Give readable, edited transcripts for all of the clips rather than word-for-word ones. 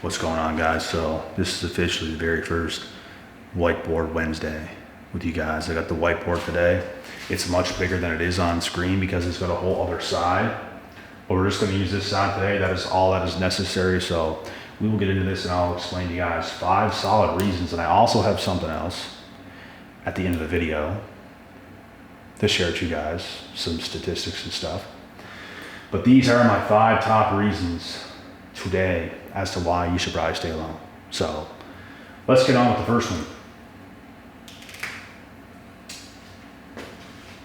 What's going on, guys? So this is officially the very first whiteboard Wednesday with you guys. I got the whiteboard today. It's much bigger than it is on screen because it's got a whole other side, but we're just going to use this side today. That is all that is necessary. So we will get into this and I'll explain to you guys 5 solid reasons. And I also have something else at the end of the video to share with you guys, some statistics and stuff. But these are my 5 top reasons today as to why you should probably stay alone. So let's get on with the first one.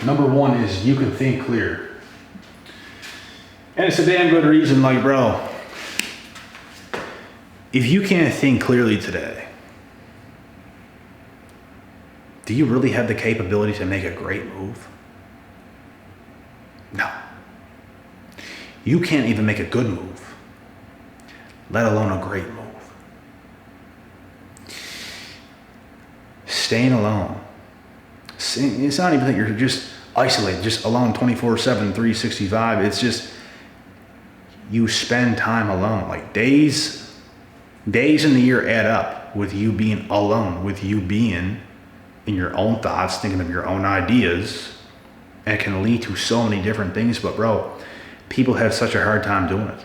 Number 1 is you can think clear. And it's a damn good reason, like, bro, if you can't think clearly today, do you really have the capability to make a great move? No. You can't even make a good move, let alone a great move. Staying alone. It's not even that you're just isolated, just alone 24/7, 365. It's just you spend time alone. Like days in the year add up with you being alone, with you being in your own thoughts, thinking of your own ideas, and it can lead to so many different things. But bro, people have such a hard time doing it.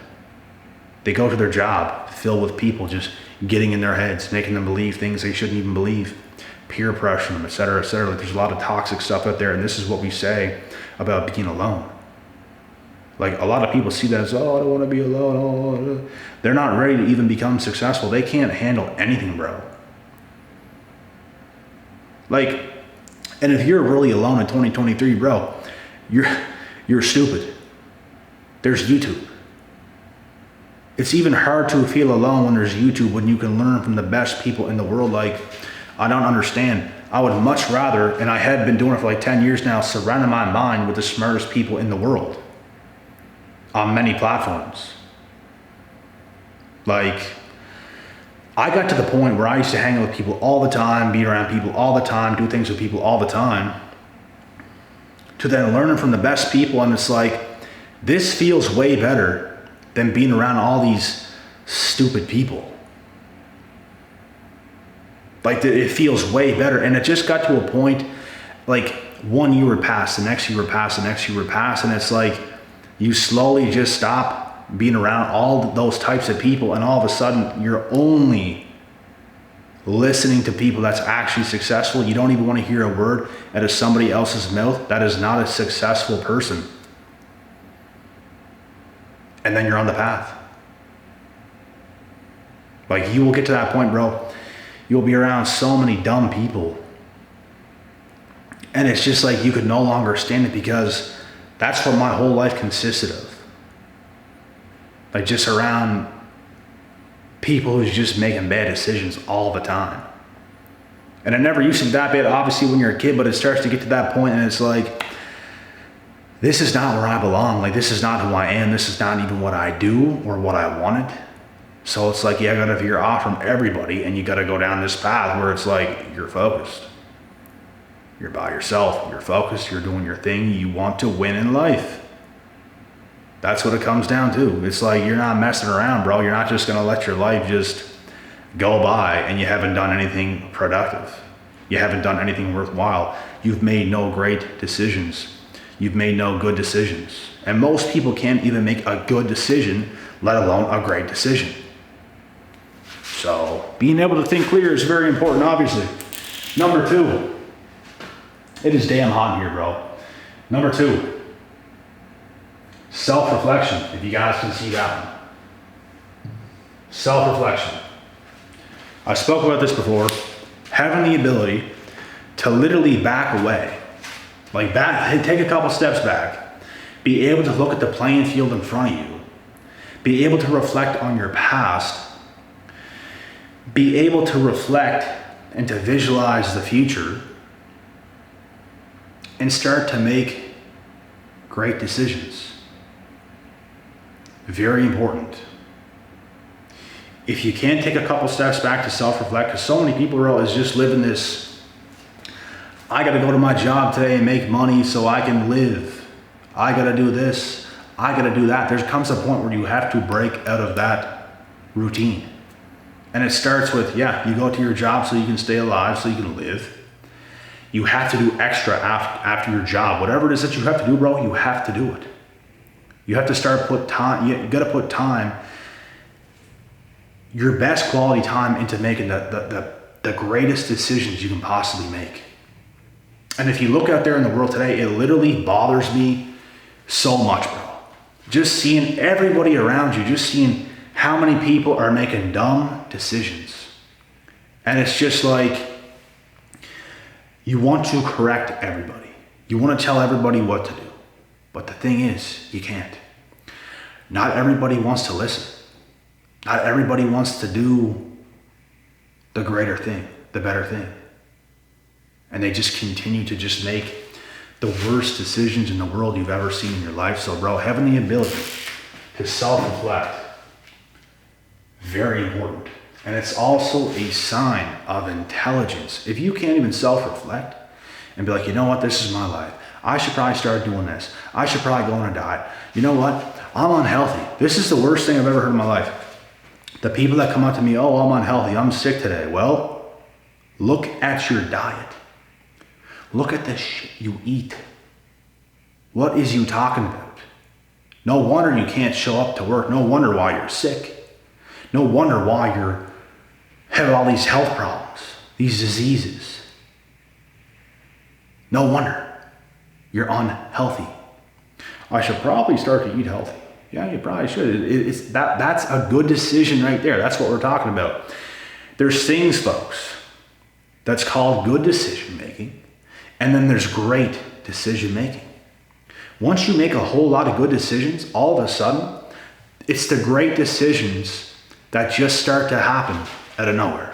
They go to their job filled with people just getting in their heads, making them believe things they shouldn't even believe, peer pressuring them, et cetera, et cetera. Like, there's a lot of toxic stuff out there, and this is what we say about being alone. Like, a lot of people see that as, oh, I don't want to be alone. Oh. They're not ready to even become successful. They can't handle anything, bro. Like, and if you're really alone in 2023, bro, you're stupid. There's YouTube. It's even hard to feel alone when there's YouTube, when you can learn from the best people in the world. Like, I don't understand. I would much rather, and I have been doing it for like 10 years now, surrounding my mind with the smartest people in the world on many platforms. Like, I got to the point where I used to hang out with people all the time, be around people all the time, do things with people all the time, to then learning from the best people. And it's like, this feels way better than being around all these stupid people. Like, it feels way better. And it just got to a point, like, one year would pass, the next year would pass, the next year would pass. And it's like, you slowly just stop being around all those types of people, and all of a sudden you're only listening to people that's actually successful. You don't even want to hear a word out of somebody else's mouth that is not a successful person. And then you're on the path. Like, you will get to that point, bro. You'll be around so many dumb people. And it's just like you could no longer stand it, because that's what my whole life consisted of. Like, just around people who's just making bad decisions all the time. And it never used to be that bad, obviously, when you're a kid, but it starts to get to that point and it's like, this is not where I belong. Like, this is not who I am. This is not even what I do or what I wanted. So it's like, yeah, I gotta veer off from everybody, and you gotta go down this path where it's like, you're focused. You're by yourself, you're focused, you're doing your thing, you want to win in life. That's what it comes down to. It's like, you're not messing around, bro. You're not just gonna let your life just go by and you haven't done anything productive. You haven't done anything worthwhile. You've made no great decisions. You've made no good decisions. And most people can't even make a good decision, let alone a great decision. So being able to think clear is very important, obviously. Number 2, it is damn hot in here, bro. Number 2, self-reflection, if you guys can see that one. Self-reflection. I spoke about this before. Having the ability to literally back away. Like, take a couple steps back. Be able to look at the playing field in front of you. Be able to reflect on your past. Be able to reflect and to visualize the future. And start to make great decisions. Very important. If you can't take a couple steps back to self-reflect, because so many people is just living this, I got to go to my job today and make money so I can live. I got to do this. I got to do that. There comes a point where you have to break out of that routine. And it starts with, you go to your job so you can stay alive, so you can live. You have to do extra after your job. Whatever it is that you have to do, bro, you have to do it. You have to put time, you got to put time, your best quality time into making the greatest decisions you can possibly make. And if you look out there in the world today, it literally bothers me so much, bro. Just seeing everybody around you, just seeing how many people are making dumb decisions. And it's just like, you want to correct everybody. You want to tell everybody what to do. But the thing is, you can't. Not everybody wants to listen. Not everybody wants to do the greater thing, the better thing. And they just continue to just make the worst decisions in the world you've ever seen in your life. So, bro, having the ability to self-reflect, very important. And it's also a sign of intelligence. If you can't even self-reflect and be like, you know what, this is my life. I should probably start doing this. I should probably go on a diet. You know what? I'm unhealthy. This is the worst thing I've ever heard in my life. The people that come up to me, oh, I'm unhealthy. I'm sick today. Well, look at your diet. Look at the shit you eat. What is you talking about? No wonder you can't show up to work. No wonder why you're sick. No wonder why you're having all these health problems, these diseases. No wonder you're unhealthy. I should probably start to eat healthy. Yeah, you probably should. That's a good decision right there. That's what we're talking about. There's things, folks, that's called good decision making. And then there's great decision making. Once you make a whole lot of good decisions, all of a sudden, it's the great decisions that just start to happen out of nowhere.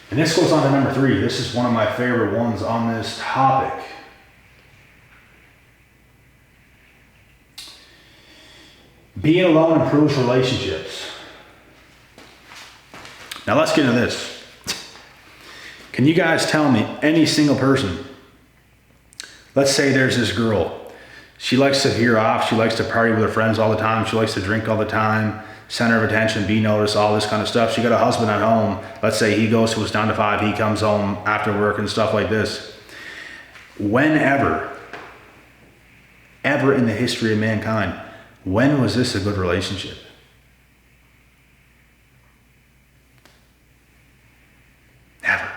And this goes on to number 3. This is one of my favorite ones on this topic. Being alone improves relationships. Now let's get into this. Can you guys tell me any single person, let's say there's this girl, she likes to veer off, she likes to party with her friends all the time, she likes to drink all the time, center of attention, be noticed, all this kind of stuff. She got a husband at home, let's say he goes to his 9 to 5, he comes home after work and stuff like this. Whenever, ever in the history of mankind, when was this a good relationship? Never.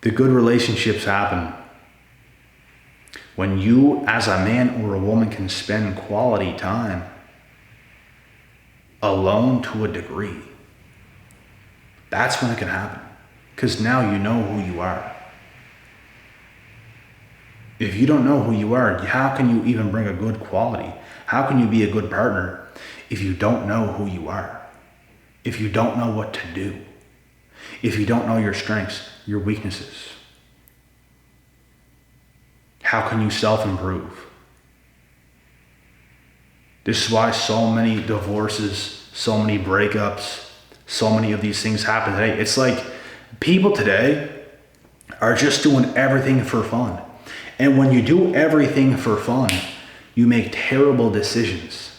The good relationships happen when you, as a man or a woman, can spend quality time alone to a degree. That's when it can happen. Because now you know who you are. If you don't know who you are, how can you even bring a good quality? How can you be a good partner if you don't know who you are? If you don't know what to do? If you don't know your strengths, your weaknesses? How can you self-improve? This is why so many divorces, so many breakups, so many of these things happen today. It's like people today are just doing everything for fun. And when you do everything for fun, you make terrible decisions.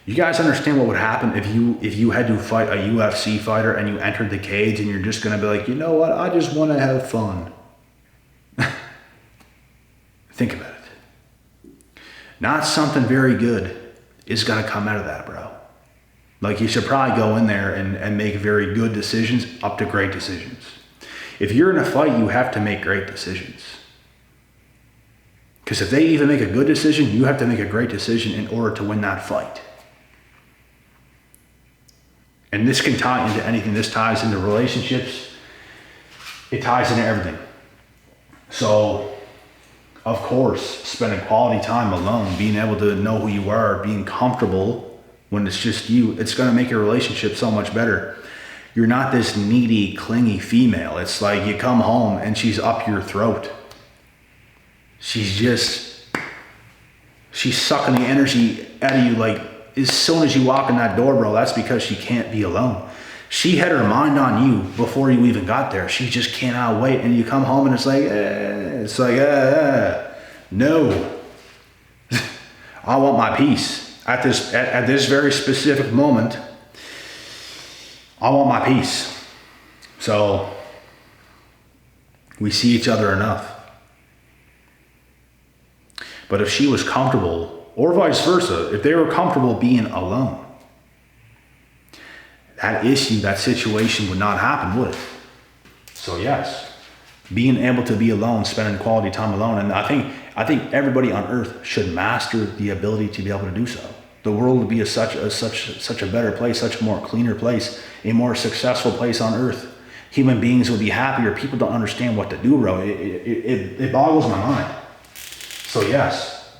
You guys understand what would happen if you had to fight a UFC fighter and you entered the cage and you're just going to be like, you know what, I just want to have fun. Think about it. Not something very good is going to come out of that, bro. Like, you should probably go in there and make very good decisions up to great decisions. If you're in a fight, you have to make great decisions. Because if they even make a good decision, you have to make a great decision in order to win that fight. And this can tie into anything. This ties into relationships. It ties into everything. So, of course, spending quality time alone, being able to know who you are, being comfortable when it's just you, it's going to make your relationship so much better. You're not this needy, clingy female. It's like you come home and she's up your throat. She's sucking the energy out of you. Like, as soon as you walk in that door, bro, that's because she can't be alone. She had her mind on you before you even got there. She just cannot wait. And you come home and it's like, no. I want my peace. At this very specific moment, I want my peace. So we see each other enough. But if she was comfortable, or vice versa, if they were comfortable being alone, that issue, that situation would not happen, would it? So yes, being able to be alone, spending quality time alone, and I think everybody on earth should master the ability to be able to do so. The world would be such a better place, such a more cleaner place, a more successful place on earth. Human beings would be happier. People don't understand what to do, bro. It boggles my mind. So yes,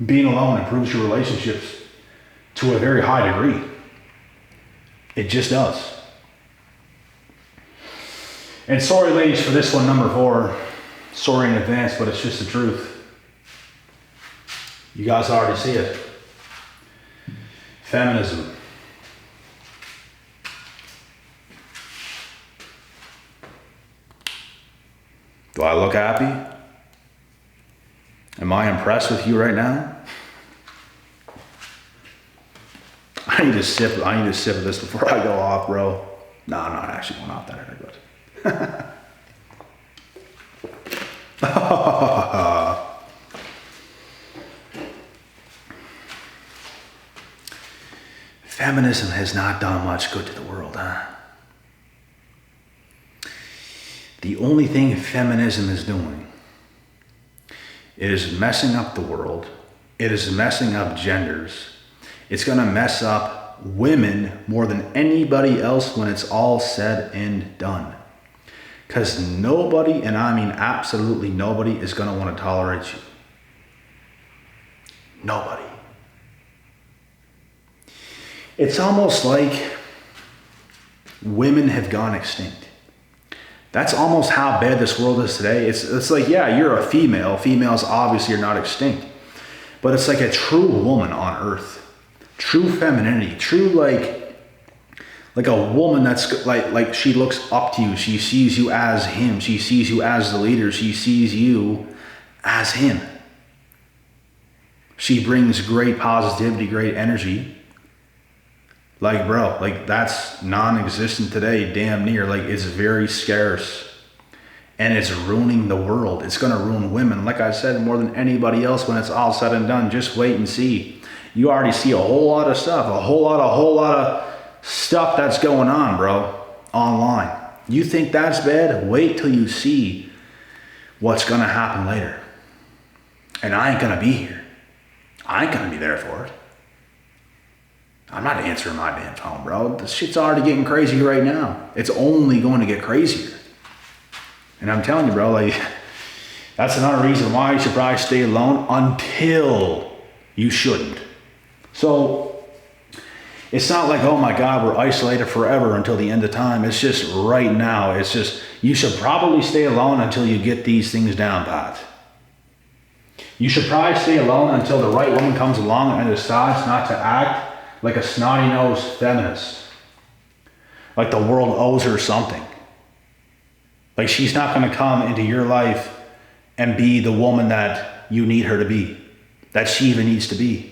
being alone improves your relationships to a very high degree. It just does. And sorry, ladies, for this one, number 4. Sorry in advance, but it's just the truth. You guys already see it. Feminism. Do I look happy? Am I impressed with you right now? I need to sip of this before I go off, bro. No, I'm not actually going off that early, but. Feminism has not done much good to the world, huh? The only thing feminism is doing, it is messing up the world. It is messing up genders. It's going to mess up women more than anybody else when it's all said and done. Because nobody, and I mean absolutely nobody, is going to want to tolerate you. Nobody. It's almost like women have gone extinct. That's almost how bad this world is today. It's like, yeah, you're a female. Females obviously are not extinct. But it's like a true woman on earth. True femininity. True like a woman that's like she looks up to you. She sees you as him. She sees you as the leader. She sees you as him. She brings great positivity, great energy. Like, bro, like that's non-existent today, damn near. Like, it's very scarce. And it's ruining the world. It's going to ruin women, like I said, more than anybody else when it's all said and done. Just wait and see. You already see a whole lot of stuff, a whole lot of stuff that's going on, bro, online. You think that's bad? Wait till you see what's going to happen later. And I ain't going to be here. I ain't going to be there for it. I'm not answering my damn phone, bro. This shit's already getting crazy right now. It's only going to get crazier. And I'm telling you, bro, like, that's another reason why you should probably stay alone until you shouldn't. So it's not like, oh my God, we're isolated forever until the end of time. It's just right now. It's just, you should probably stay alone until you get these things down pat. You should probably stay alone until the right woman comes along and decides not to act like a snotty-nosed feminist. Like the world owes her something. Like she's not going to come into your life and be the woman that you need her to be. That she even needs to be.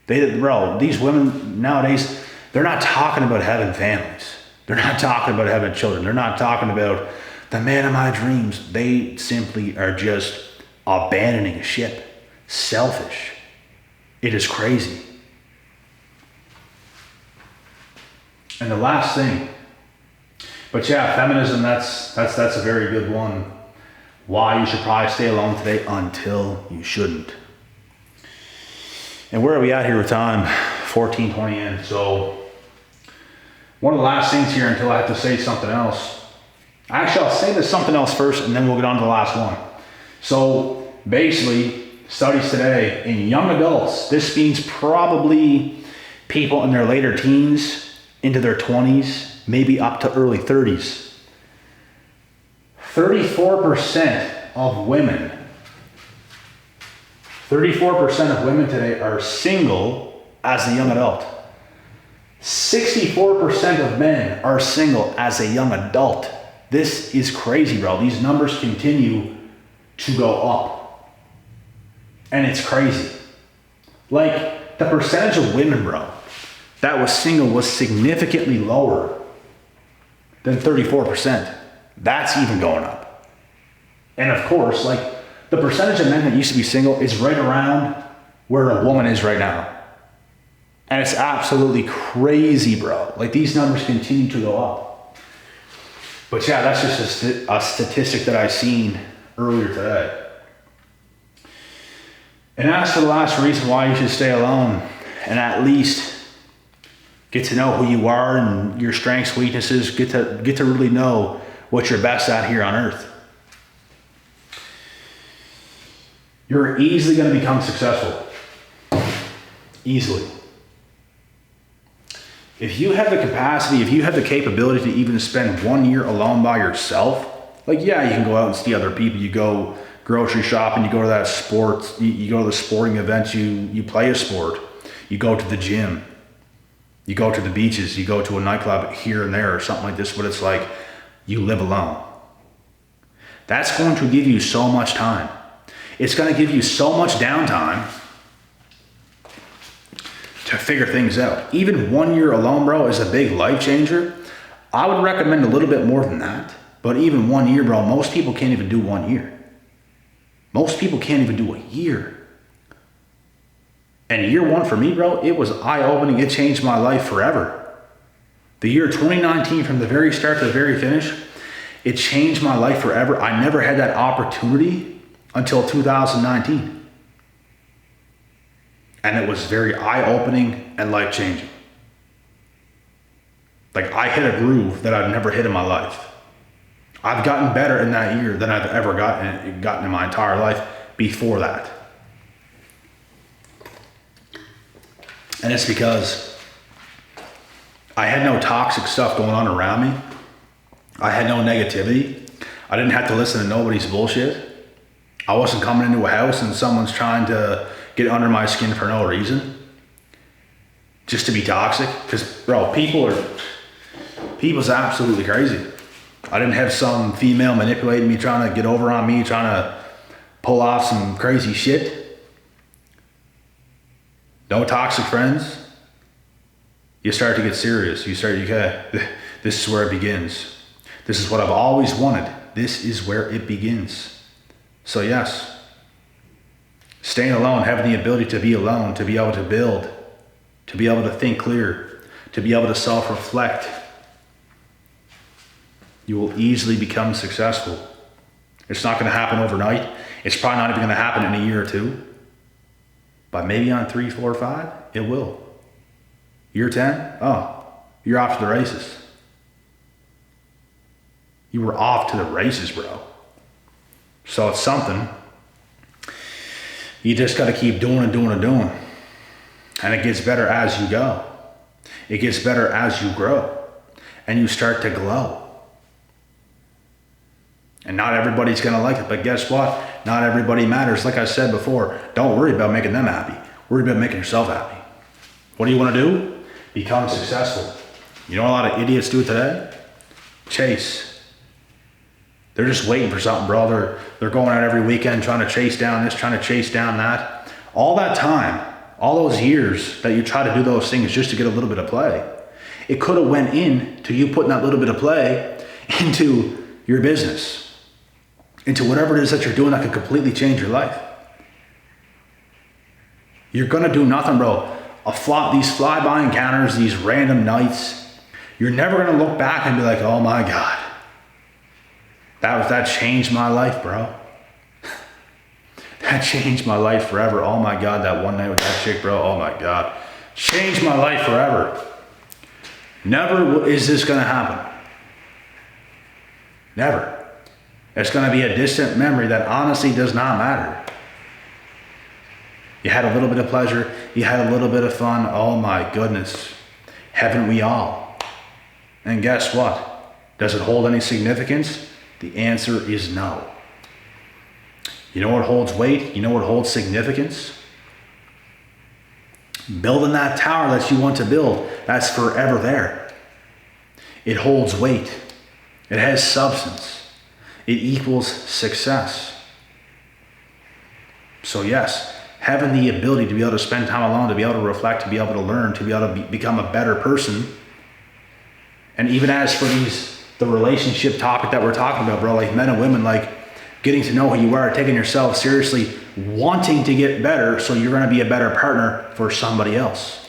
Bro, these women nowadays, they're not talking about having families. They're not talking about having children. They're not talking about the man of my dreams. They simply are just abandoning a ship. Selfish. It is crazy. And the last thing, but yeah, feminism, that's a very good one. Why you should probably stay alone today until you shouldn't. And where are we at here with time? 14:20 in. So one of the last things here until I have to say something else. Actually, I'll say this something else first and then we'll get on to the last one. So basically, studies today in young adults, this means probably people in their later teens into their 20s, maybe up to early 30s. 34% of women today are single as a young adult. 64% of men are single as a young adult. This is crazy, bro. These numbers continue to go up. And it's crazy. Like, the percentage of women, bro, that was single was significantly lower than 34%. That's even going up. And of course, like, the percentage of men that used to be single is right around where a woman is right now. And it's absolutely crazy, bro. Like, these numbers continue to go up. But yeah, that's just a statistic that I seen earlier today. And as for the last reason why you should stay alone and at least get to know who you are and your strengths, weaknesses, get to really know what you're best at here on earth. You're easily going to become successful. Easily. If you have the capacity, if you have the capability to even spend 1 year alone by yourself, like, yeah, you can go out and see other people, you go grocery shopping, you go to that sports, you go to the sporting events, you play a sport, you go to the gym, you go to the beaches, you go to a nightclub here and there or something like this, but it's like you live alone. That's going to give you so much time. It's going to give you so much downtime to figure things out. Even 1 year alone, bro, is a big life changer. I would recommend a little bit more than that, but even 1 year, bro, most people can't even do 1 year. Most people can't even do a year. And year one for me, bro, it was eye-opening. It changed my life forever. The year 2019, from the very start to the very finish, it changed my life forever. I never had that opportunity until 2019. And it was very eye-opening and life-changing. Like, I hit a groove that I've never hit in my life. I've gotten better in that year than I've ever gotten in my entire life before that. And it's because I had no toxic stuff going on around me. I had no negativity. I didn't have to listen to nobody's bullshit. I wasn't coming into a house and someone's trying to get under my skin for no reason. Just to be toxic. Because, bro, people's absolutely crazy. I didn't have some female manipulating me, trying to get over on me, trying to pull off some crazy shit. No toxic friends. You start to get serious. Okay, this is where it begins. This is what I've always wanted. This is where it begins. So yes, staying alone, having the ability to be alone, to be able to build, to be able to think clear, to be able to self-reflect, you will easily become successful. It's not going to happen overnight. It's probably not even going to happen in a year or two. But maybe on 3, 4, 5, it will. Year 10, oh, you're off to the races. You were off to the races, bro. So it's something. You just got to keep doing and doing and doing. And it gets better as you go. It gets better as you grow. And you start to glow. And not everybody's going to like it, but guess what? Not everybody matters. Like I said before, don't worry about making them happy. Worry about making yourself happy. What do you want to do? Become successful. You know what a lot of idiots do today? Chase. They're just waiting for something, bro. They're going out every weekend trying to chase down this, trying to chase down that. All that time, all those years that you try to do those things just to get a little bit of play, it could have went into you putting that little bit of play into your business. Into whatever it is that you're doing that could completely change your life. You're gonna do nothing, bro. These fly-by encounters, these random nights, you're never gonna look back and be like, oh my God, that changed my life, bro. That changed my life forever. Oh my God, that one night with that chick, bro, oh my God. Changed my life forever. Never is this gonna happen. Never. It's going to be a distant memory that honestly does not matter. You had a little bit of pleasure. You had a little bit of fun. Oh my goodness. Haven't we all? And guess what? Does it hold any significance? The answer is no. You know what holds weight? You know what holds significance? Building that tower that you want to build, that's forever there. It holds weight. It has substance. It equals success. So yes, having the ability to be able to spend time alone, to be able to reflect, to be able to learn, to be able to become a better person. And even as for the relationship topic that we're talking about, bro, like men and women, like getting to know who you are, taking yourself seriously, wanting to get better so you're going to be a better partner for somebody else.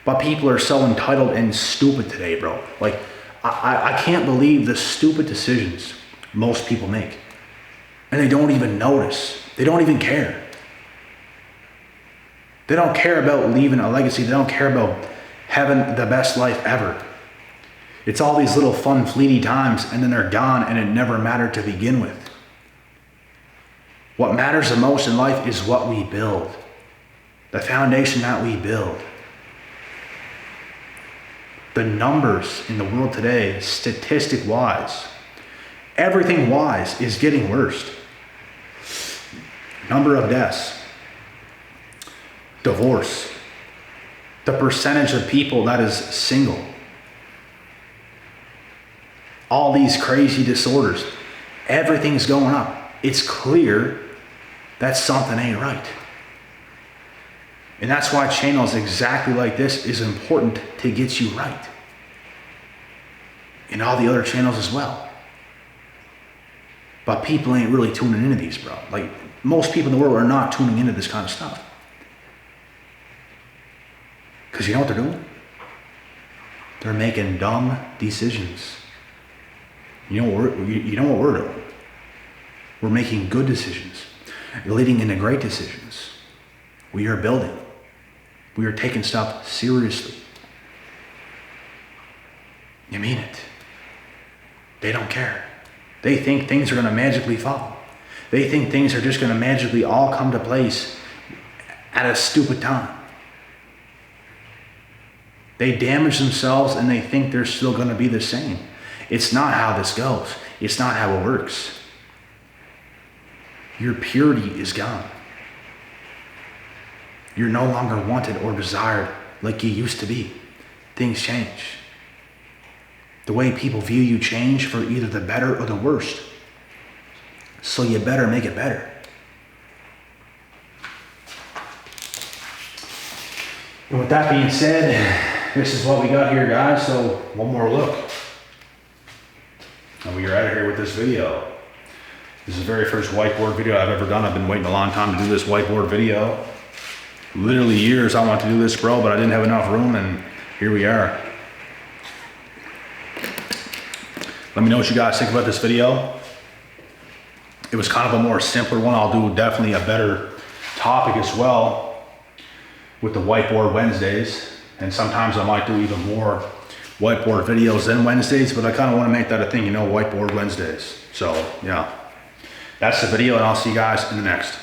But people are so entitled and stupid today, bro. Like, I can't believe the stupid decisions most people make. And they don't even notice. They don't even care. They don't care about leaving a legacy. They don't care about having the best life ever. It's all these little fun, fleeting times, and then they're gone, and it never mattered to begin with. What matters the most in life is what we build. The foundation that we build. The numbers in the world today, statistic-wise, everything-wise, is getting worse. Number of deaths, divorce, the percentage of people that is single, all these crazy disorders, everything's going up. It's clear that something ain't right. And that's why channels exactly like this is important to get you right. And all the other channels as well. But people ain't really tuning into these, bro. Like, most people in the world are not tuning into this kind of stuff. Because you know what they're doing? They're making dumb decisions. You know what we're doing? We're making good decisions. Leading into great decisions. We are building. We are taking stuff seriously. You mean it. They don't care. They think things are going to magically fall. They think things are just going to magically all come to place at a stupid time. They damage themselves and they think they're still going to be the same. It's not how this goes. It's not how it works. Your purity is gone. You're no longer wanted or desired like you used to be. Things change. The way people view you change for either the better or the worst. So you better make it better. And with that being said, this is what we got here, guys. So one more look. And we are out of here with this video. This is the very first whiteboard video I've ever done. I've been waiting a long time to do this whiteboard video. Literally years I wanted to do this, bro, but I didn't have enough room, and here we are. Let me know what you guys think about this video. It was kind of a more simpler one. I'll do definitely a better topic as well with the whiteboard Wednesdays. And sometimes I might do even more whiteboard videos than Wednesdays, but I kind of want to make that a thing, you know, whiteboard Wednesdays. So yeah, that's the video, and I'll see you guys in the next.